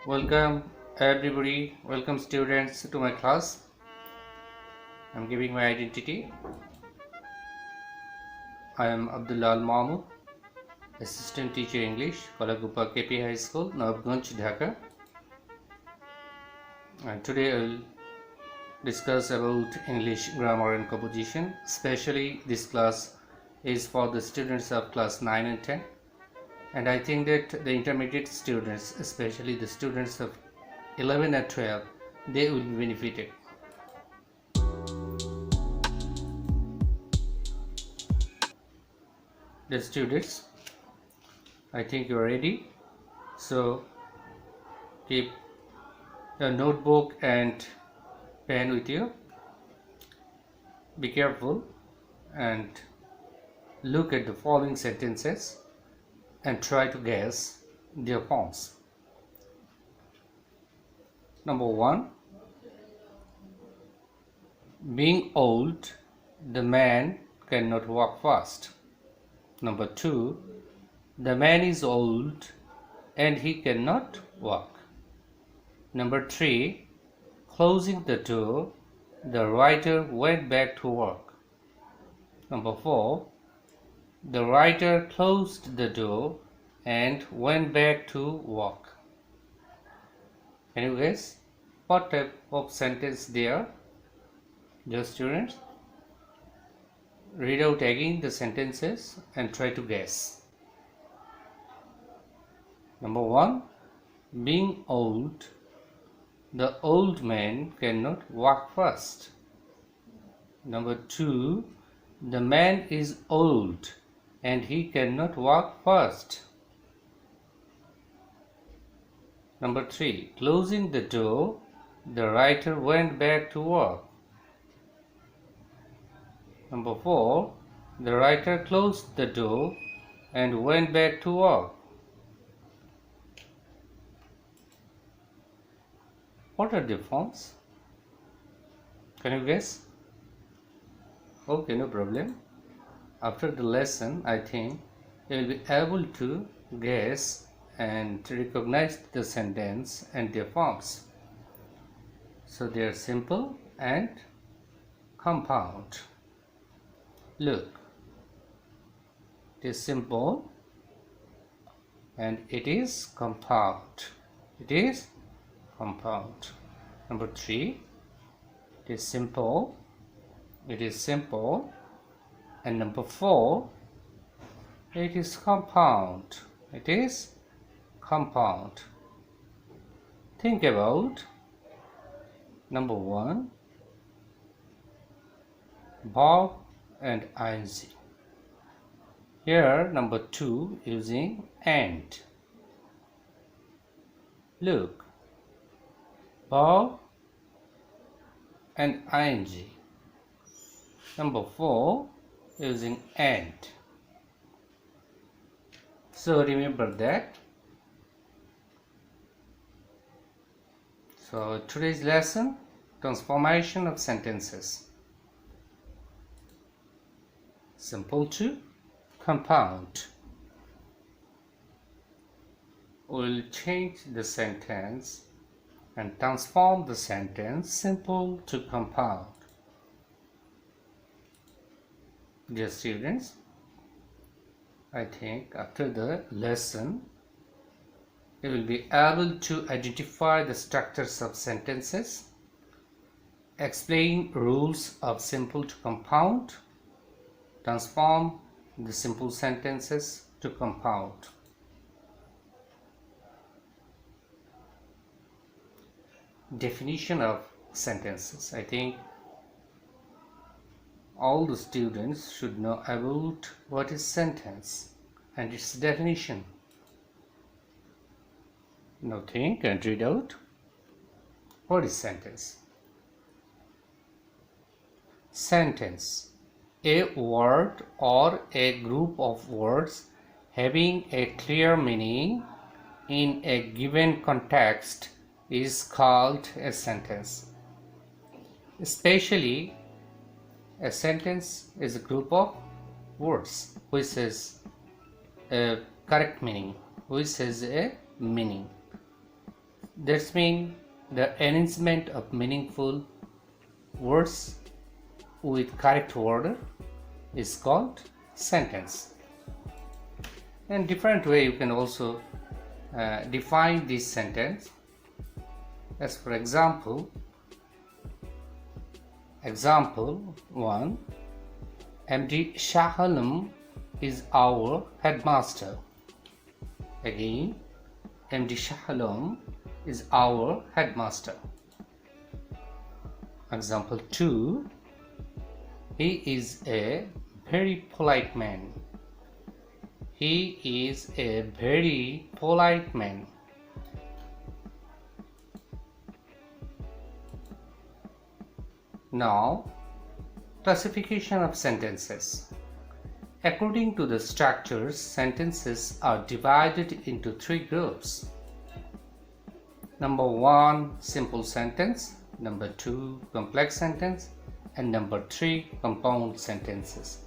Welcome everybody, welcome students to my class. I'm giving my identity. I am Abdullah Mahmood, Assistant Teacher English, Kalagupa KP High School, Nawabganj, Dhaka. And today I will discuss about English grammar and composition. Especially this class is for the students of class 9 and 10. And I think that the intermediate students, especially the students of 11 and 12, they will be benefited. The students, I think you are ready. So keep a notebook and pen with you. Be careful and look at the following sentences and try to guess their forms. Number 1. Being old, the man cannot walk fast. Number 2. The man is old and he cannot walk. Number 3. Closing the door, the writer went back to work. Number 4. The writer closed the door and went back to work. Can you guess what type of sentence they are? Dear students, read out again the sentences and try to guess. Number 1. Being old, the old man cannot walk fast. Number 2. The man is old and he cannot walk fast. Number 3. Closing the door, the writer went back to work. Number 4. The writer closed the door and went back to work. What are the forms? Can you guess? Okay, no problem. After the lesson, I think you will be able to guess and recognize the sentence and their forms. So they are simple and compound. Look, it is simple and it is compound. It is compound. Number 3, it is simple. It is simple. And number 4, it is compound. It is compound. Think about number 1, verb and ing. Here number 2 using and. Look, verb and ing. Number 4 using and. So remember that. So today's lesson, transformation of sentences. Simple to compound. We'll change the sentence and transform the sentence simple to compound. Dear students, I think after the lesson you will be able to identify the structures of sentences, explain rules of simple to compound, transform the simple sentences to compound. Definition of sentences. I think all the students should know about what is sentence and its definition. Now think and read out. What is sentence? Sentence: a word or a group of words having a clear meaning in a given context is called a sentence. Especially, a sentence is a group of words which has a correct meaning, which has a meaning. That's mean the arrangement of meaningful words with correct order is called sentence. In different way you can also define this sentence. As for example 1, MD Shah Alam is our headmaster. Again, MD Shah Alam is our headmaster. Example 2, he is a very polite man. He is a very polite man. Now, classification of sentences. According to the structures, sentences are divided into 3 groups. Number 1, simple sentence. Number 2, complex sentence. And number 3, compound sentences.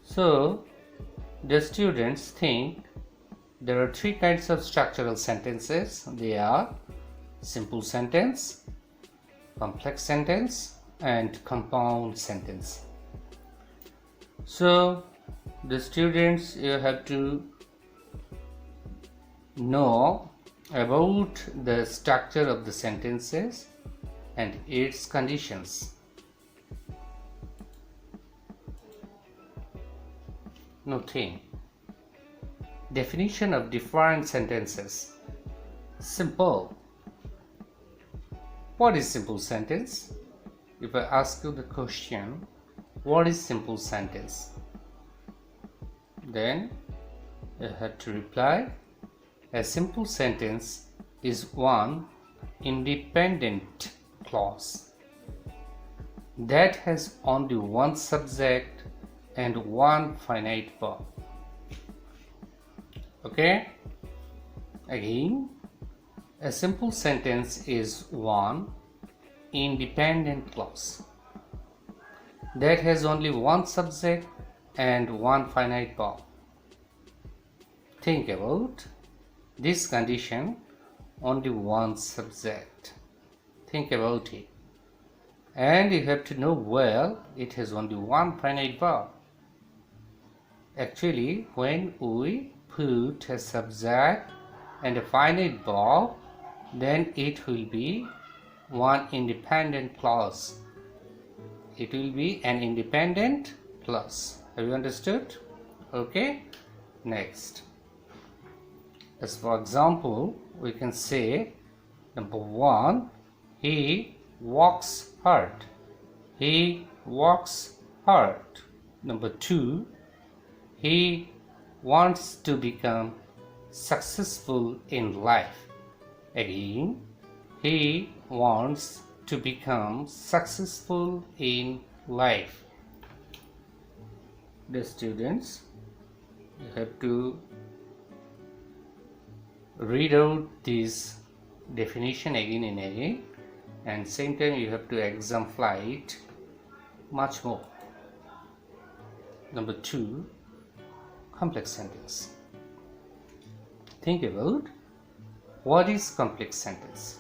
So, the students think there are 3 kinds of structural sentences. They are simple sentence, complex sentence, and compound sentence. So the students, you have to know about the structure of the sentences and its conditions. Noting definition of different sentences. Simple. What is simple sentence? If I ask you the question, what is simple sentence? Then you have to reply, a simple sentence is one independent clause that has only one subject and one finite verb. Okay? Again, a simple sentence is one independent clause that has only one subject and one finite verb. Think about this condition, only one subject. Think about it. And you have to know well, it has only one finite verb. Actually, when we put a subject and a finite verb, then it will be one independent clause. It will be an independent clause. Have you understood? Okay. Next. As for example, we can say number 1, he works hard. He works hard. Number 2, he wants to become successful in life. Again, he wants to become successful in life. The students, you have to read out this definition again and again, and same time you have to exemplify it much more. Number 2, complex sentence. Think about what is complex sentence.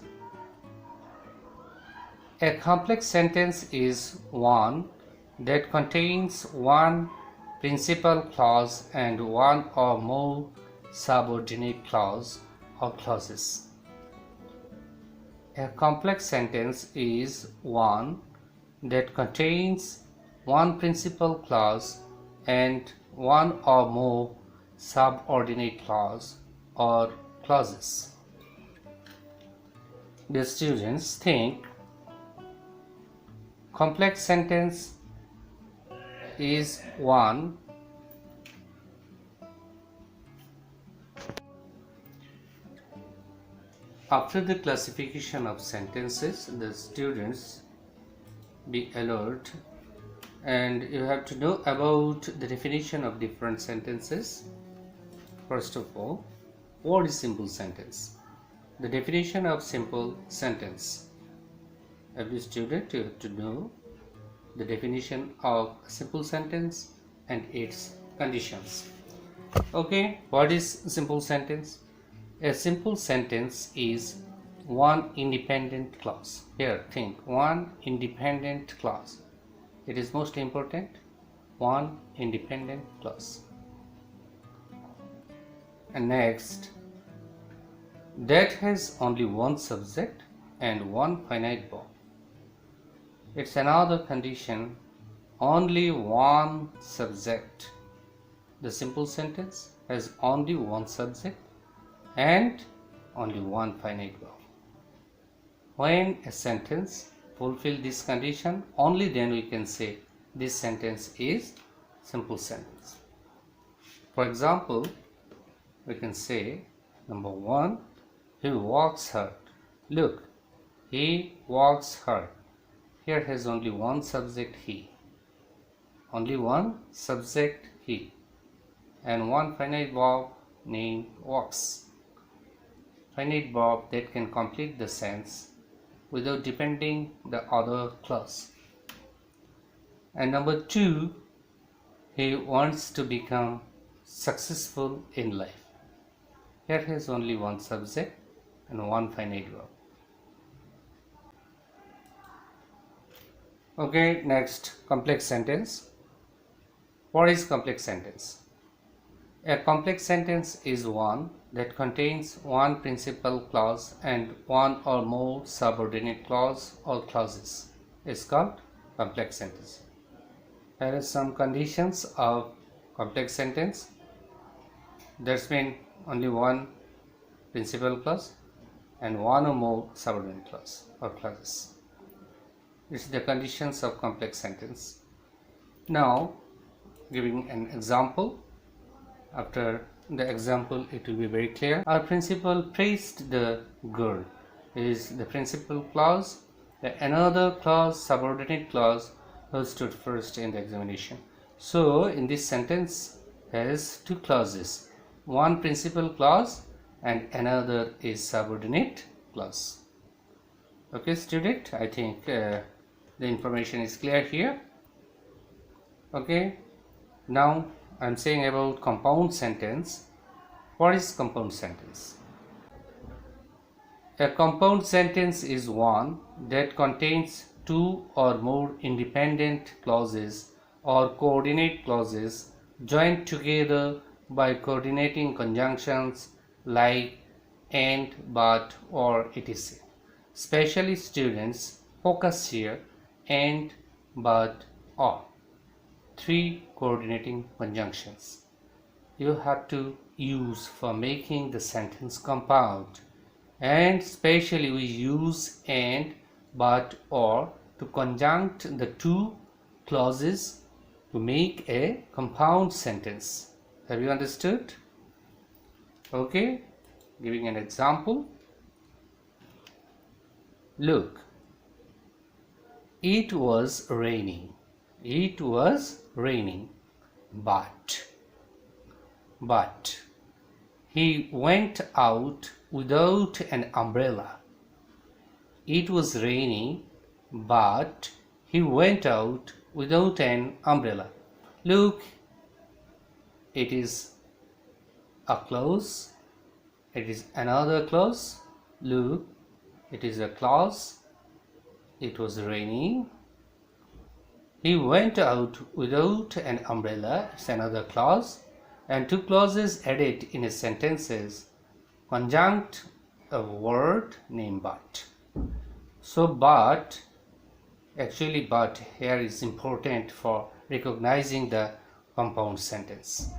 A complex sentence is one that contains one principal clause and one or more subordinate clause or clauses. A complex sentence is one that contains one principal clause and one or more subordinate clause or clauses. The students think complex sentence is one after the classification of sentences. The students be alert, and you have to know about the definition of different sentences. First of all, what is simple sentence? The definition of simple sentence. Every student, you have to know the definition of simple sentence and its conditions. Okay, what is simple sentence? A simple sentence is one independent clause. Here, think one independent clause. It is most important. One independent clause. And next, that has only one subject and one finite verb. It's another condition, only one subject. The simple sentence has only one subject and only one finite verb. When a sentence fulfills this condition, only then we can say this sentence is simple sentence. For example, we can say number 1, he walks hard. Look, he walks hard. Here has only one subject, he. Only one subject, he. And one finite verb named walks. Finite verb that can complete the sentence without depending the other clause. And number 2, he wants to become successful in life. Here has only one subject and one finite verb. Okay, next, complex sentence. What is complex sentence? A complex sentence is one that contains one principal clause and one or more subordinate clause or clauses. It's called complex sentence. Here are some conditions of complex sentence. That's mean only one principal clause and one or more subordinate clause or clauses. This is the conditions of complex sentence. Now, giving an example. After the example, it will be very clear. Our principal praised the girl is the principal clause. Another clause, subordinate clause, who stood first in the examination. So, in this sentence has two clauses. One principal clause and another is subordinate clause. Okay, student, I think the information is clear here. Okay, now I am saying about compound sentence. What is compound sentence? A compound sentence is one that contains two or more independent clauses or coordinate clauses joined together by coordinating conjunctions like and, but, or, etc. Especially students focus here and, but, or. 3 coordinating conjunctions you have to use for making the sentence compound, and especially we use and, but, or to conjunct the two clauses to make a compound sentence. Have you understood? Okay, giving an example. Look, it was raining. It was raining, but he went out without an umbrella. It was raining, but he went out without an umbrella. Look, it is a clause. It is another clause. Look, it is a clause. It was raining. He went out without an umbrella. It's another clause. And two clauses added in a sentences conjunct a word named but. So but, actually but here is important for recognizing the compound sentence.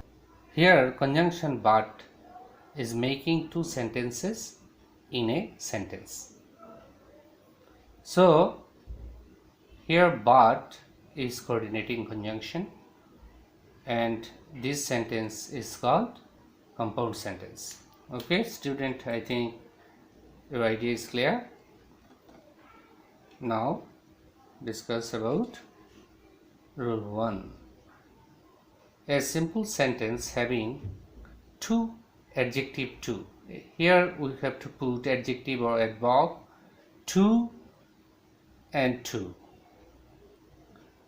Here conjunction but is making two sentences in a sentence. So here but is coordinating conjunction and this sentence is called compound sentence. Okay, student, I think your idea is clear. Now discuss about rule 1. A simple sentence having two adjective to. Here we have to put adjective or adverb to and to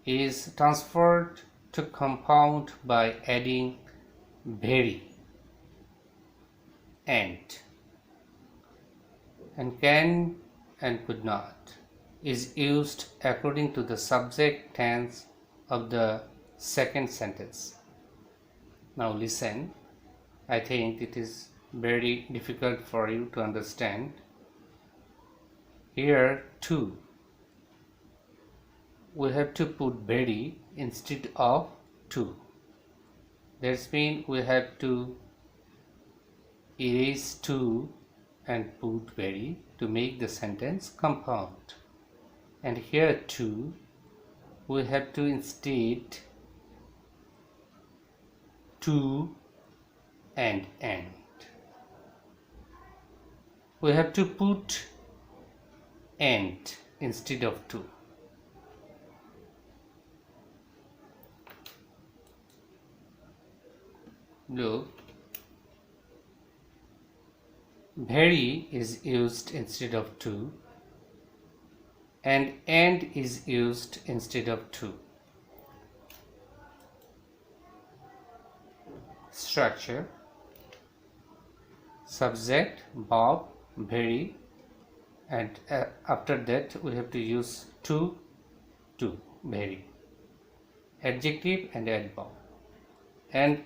is transferred to compound by adding very and. and can and could not is used according to the subject tense of the second sentence. Now listen, I think it is very difficult for you to understand. Here to, we have to put very instead of to. That means we have to erase to and put very to make the sentence compound. And here to, we have to instead to and. We have to put and instead of to. Look, very is used instead of to, and is used instead of to. Structure: subject, verb, very, and after that we have to use to, very, adjective and adverb. And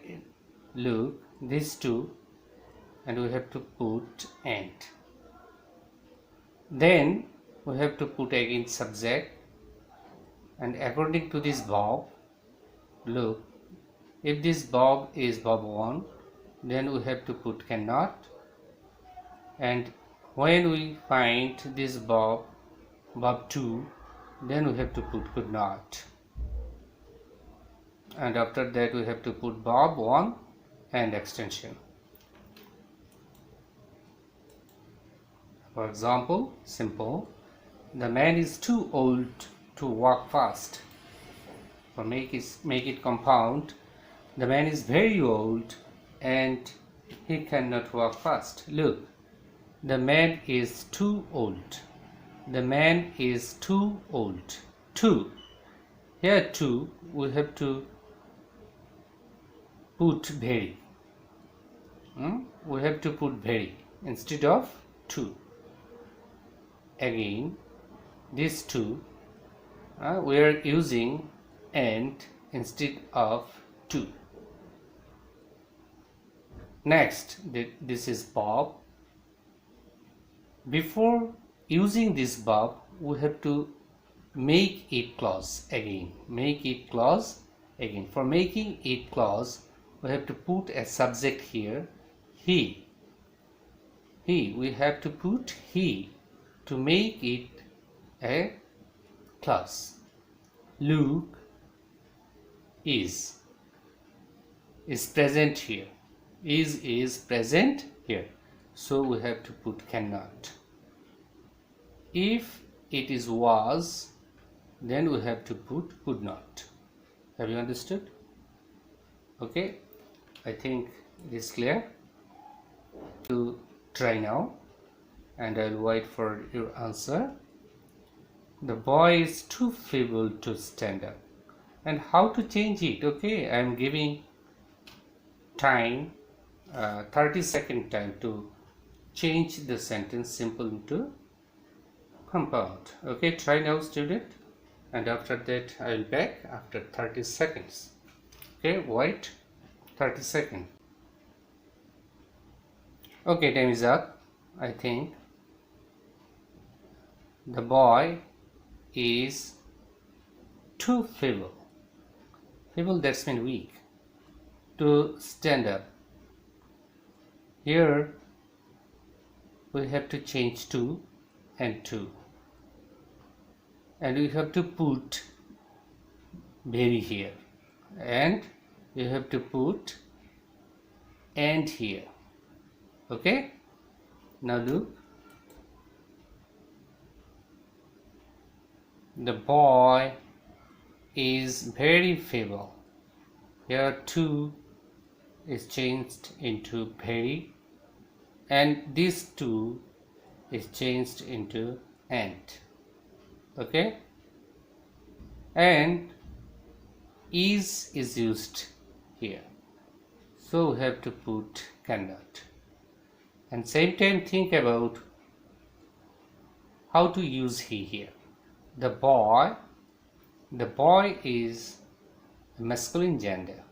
look, these two, and we have to put and. Then we have to put again subject, and according to this verb, look, if this verb is verb 1, then we have to put cannot, and when we find this verb 2, then we have to put could not, and after that we have to put verb 1 and extension. For example, simple, the man is too old to walk fast. For make it compound, the man is very old and he cannot walk fast. Look, the man is too old. The man is too old. Too. Here too, we have to put very. We have to put very instead of to. Again, these two, we are using and instead of to. Next, this is verb. Before using this verb, we have to make it clause again. Make it clause again. For making it clause, we have to put a subject here, he. We have to put he to make it a clause. Luke is present here. Is present here. So we have to put cannot. If it is was, then we have to put could not. Have you understood? Okay, I think it is clear. To try now, and I'll wait for your answer. The boy is too feeble to stand up. And how to change it? Okay, I'm giving time, 30-second time to change the sentence simple into compound. Okay, try now, student, and after that I will back after 30 seconds. Okay, wait 30 seconds. Okay, time is up. I think the boy is too feeble. Feeble, that's mean weak, to stand up. Here we have to change to and to, and we have to put very here, and we have to put and here. Okay, now look, the boy is very feeble. Here too is changed into very, and this two is changed into and. Okay, and is used here, so we have to put cannot. And same time think about how to use he here. The boy is a masculine gender.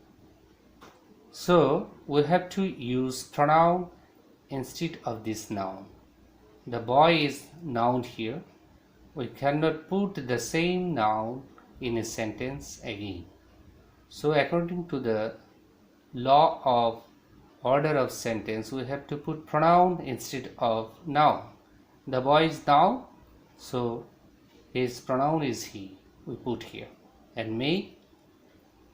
So we have to use pronoun instead of this noun. The boy is noun here. We cannot put the same noun in a sentence again. So according to the law of order of sentence, we have to put pronoun instead of noun. The boy is noun, so his pronoun is he, we put here. And make,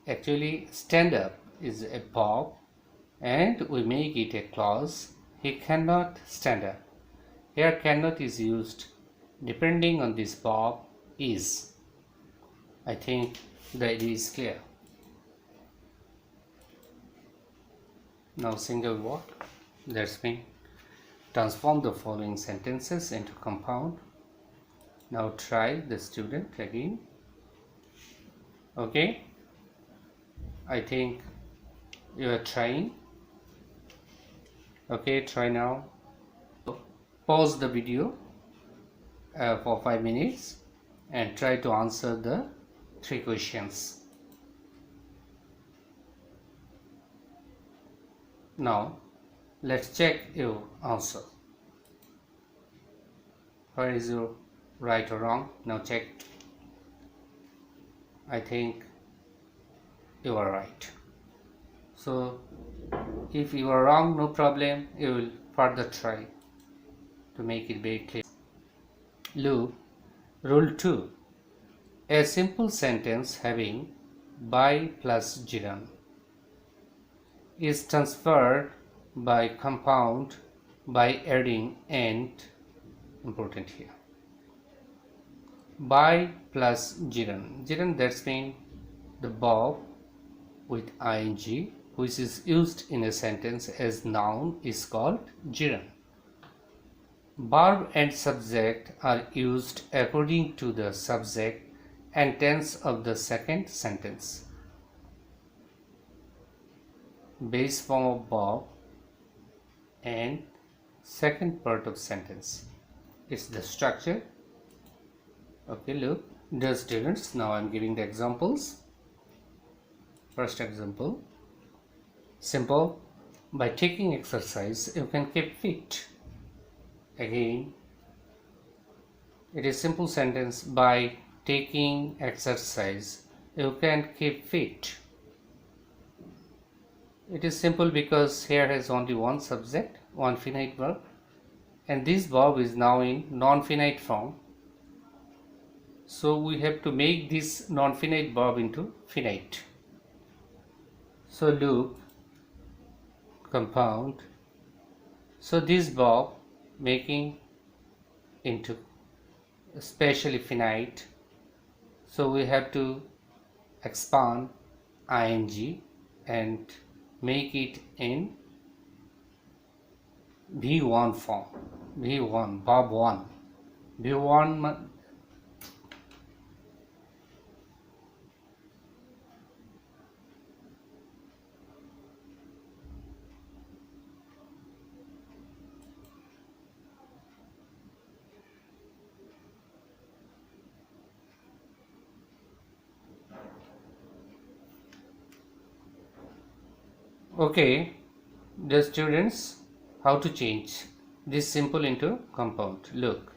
actually stand up is a verb, and we make it a clause. He cannot stand up. Here cannot is used depending on this verb is. I think the idea is clear. Now single word, that's mean transform the following sentences into compound. Now try the student again. Okay, I think you are trying. Okay, try now. Pause the video for 5 minutes and try to answer the 3 questions. Now let's check your answer. Where is your right or wrong? Now check. I think you are right. So if you are wrong, no problem, you will further try to make it very clear. Look, rule 2. A simple sentence having by plus gerund is transferred by compound by adding and, important here, by plus gerund. Gerund, that's mean the verb with ing which is used in a sentence as noun is called gerund. Verb and subject are used according to the subject and tense of the second sentence. Base form of verb and second part of sentence. It's the structure. Okay, look, dear students, now I'm giving the examples. First example, simple. By taking exercise, you can keep fit. Again, it is simple sentence. By taking exercise, you can keep fit. It is simple because here has only one subject, one finite verb, and this verb is now in non-finite form. So we have to make this non-finite verb into finite. So look, compound. So this verb making into especially finite. So we have to expand ing and make it in V1 form. V1, verb 1. V1. Okay, the students, how to change this simple into compound. Look,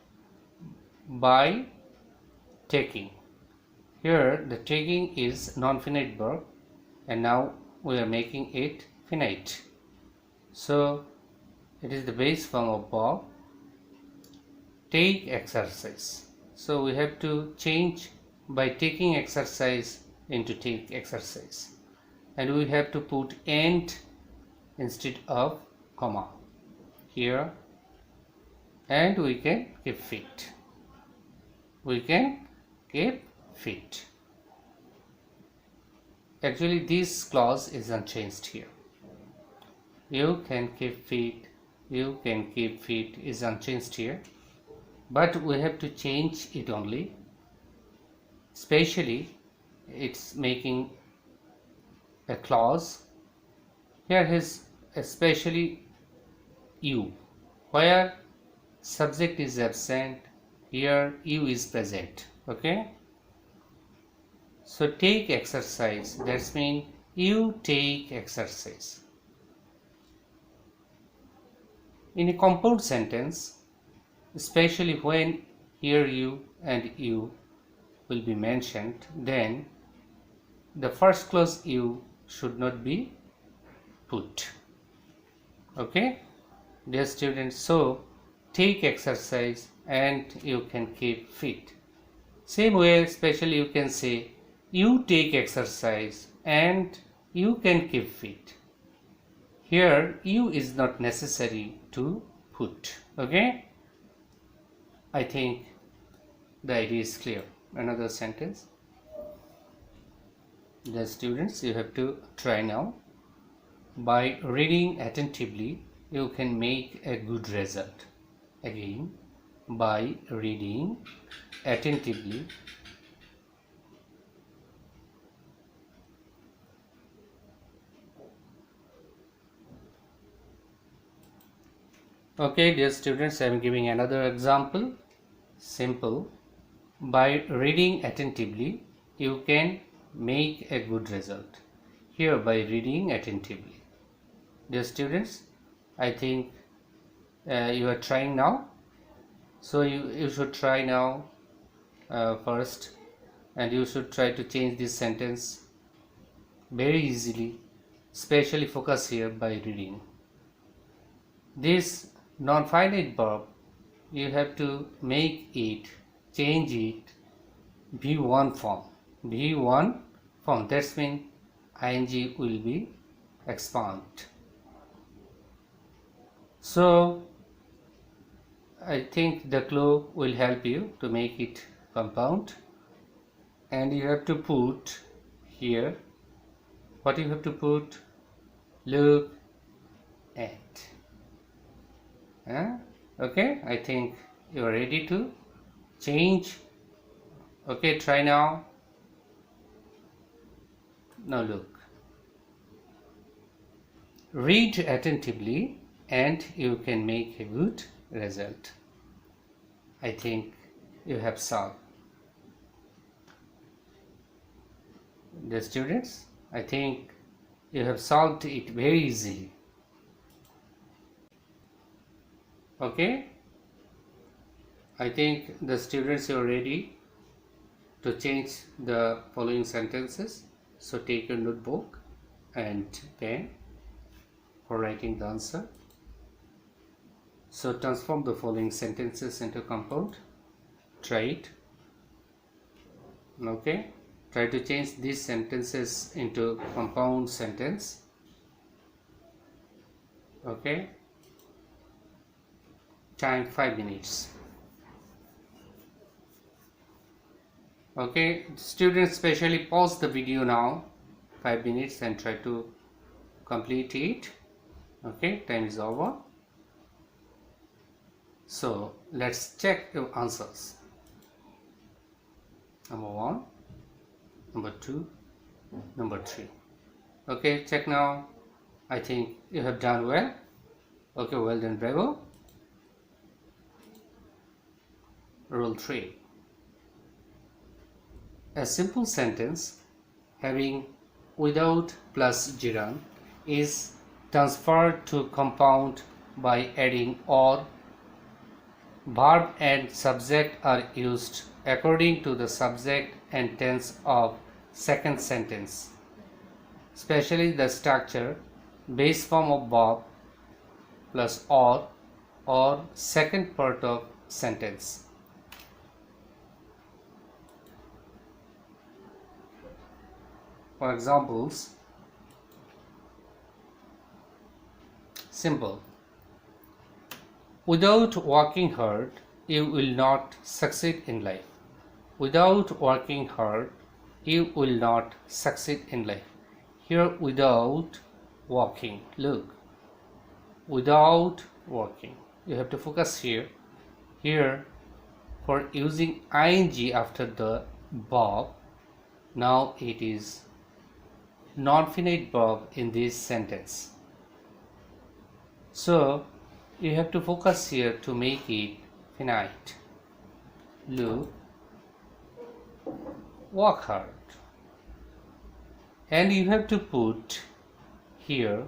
by taking. Here the taking is non-finite verb and now we are making it finite. So it is the base form of verb. Take exercise. So we have to change by taking exercise into take exercise. And we have to put and instead of comma here, and we can keep fit. We can keep fit. Actually this clause is unchanged here. You can keep fit, you can keep fit is unchanged here, but we have to change it only. Especially it's making a clause. Here is especially you, where subject is absent Here you is present. Okay. So take exercise. That means you take exercise. In a compound sentence, especially when here you and you will be mentioned, then the first clause you should not be put. Okay, dear students, so take exercise and you can keep fit. Same way, especially you can say you take exercise and you can keep fit. Here you is not necessary to put. Okay, I think the idea is clear. Another sentence. The students, you have to try now. By reading attentively, you can make a good result. Again, by reading attentively, okay, dear students, I am giving another example. Simple. By reading attentively, you can make a good result. Here, by reading attentively. Dear students, I think you are trying now. So you should try now first, and you should try to change this sentence very easily. Especially focus here by reading. This non-finite verb, you have to make it, change it, V1 form. V1 form, that means ing will be expand. So I think the clue will help you to make it compound, and you have to put here, what you have to put, look at. Okay, I think you are ready to change. Okay, try now. Now look. Read attentively and you can make a good result. I think you have solved. The students, I think you have solved it very easily. Okay, I think the students are ready to change the following sentences. So take your notebook and pen for writing the answer. So transform the following sentences into compound. Try it. Okay, try to change these sentences into compound sentence. Okay, time 5 minutes. Okay, students, especially pause the video now 5 minutes and try to complete it. Okay, time is over. So let's check your answers. Number 1, number 2, number 3. Okay, check now. I think you have done well. Okay, well done, bravo. Rule 3. A simple sentence having without plus gerund is transferred to compound by adding or. Verb and subject are used according to the subject and tense of second sentence, especially the structure base form of verb plus or second part of sentence. For examples, simple. Without working hard, you will not succeed in life. Without working hard, you will not succeed in life. Here, without working, look. Without working, you have to focus here. Here, for using ing after the verb, now it is non-finite verb in this sentence. So you have to focus here to make it finite. look, work hard. And you have to put here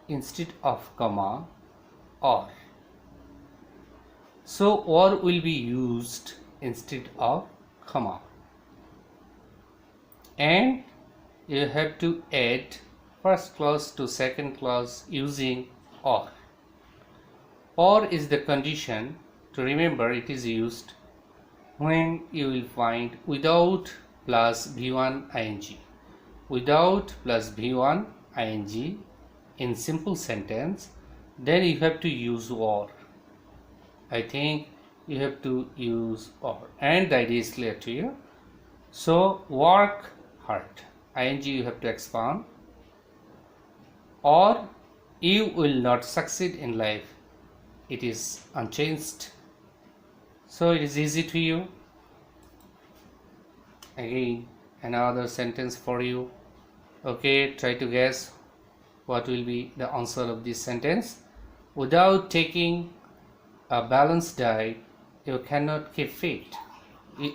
instead of comma or. So or will be used instead of comma. And you have to add first clause to second clause using or. Or is the condition. To remember, it is used when you will find without plus V1 ing. Without plus V1 ing in simple sentence, then you have to use or. I think you have to use or, and the idea is clear to you. So work hard, ing you have to expand, or you will not succeed in life, it is unchanged. So it is easy to you. Again, another sentence for you. Okay, try to guess what will be the answer of this sentence. Without taking a balanced diet, you cannot keep fit.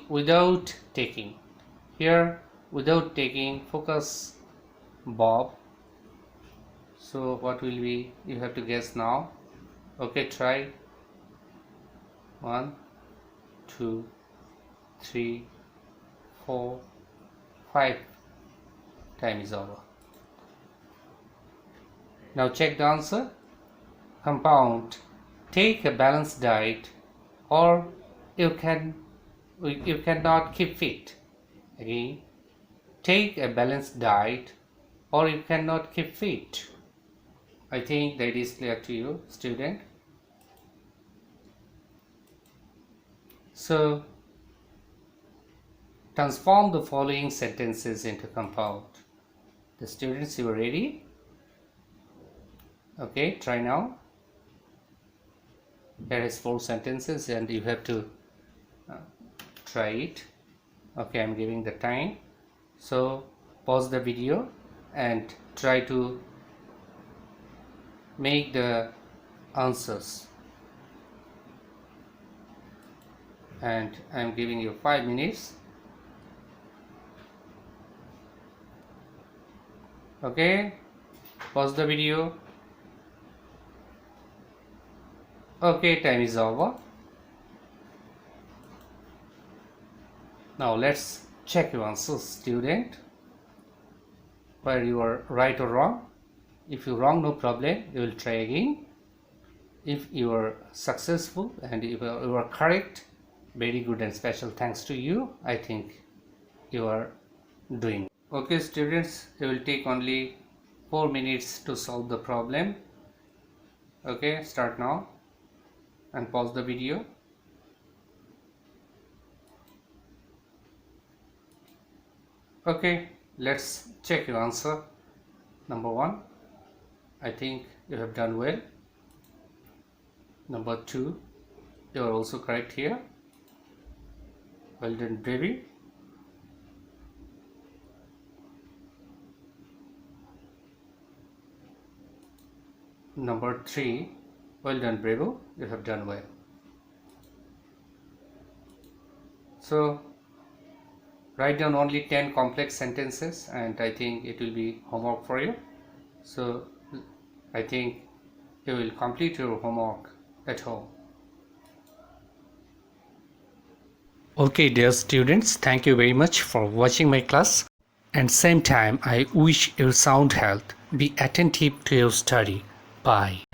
Without taking, here without taking, focus Bob. So what will be, you have to guess now. Okay, try. 1 2 3 4 5. Time is over. Now check the answer. Compound, take a balanced diet, or you cannot keep fit. Again, take a balanced diet, or you cannot keep fit. I think that is clear to you, student. So transform the following sentences into compound. The students, you are ready? Okay, try now. There is 4 sentences and you have to try it. Okay, I'm giving the time. So pause the video and try to make the answers. And I'm giving you 5 minutes. Okay, pause the video. Okay, time is over. Now let's check your answers, student, where you are right or wrong. If you're wrong, no problem, you will try again. If you are successful and if you are correct, very good and special thanks to you. I think you are doing. Okay, students, it will take only 4 minutes to solve the problem. Okay, start now and pause the video. Okay, let's check your answer. Number 1, I think you have done well. Number 2, you are also correct here. Well done, baby. Number 3, well done, Bravo, you have done well. So write down only 10 complex sentences and I think it will be homework for you. So I think you will complete your homework at home. Okay, dear students, thank you very much for watching my class. And same time, I wish your sound health. Be attentive to your study. Bye.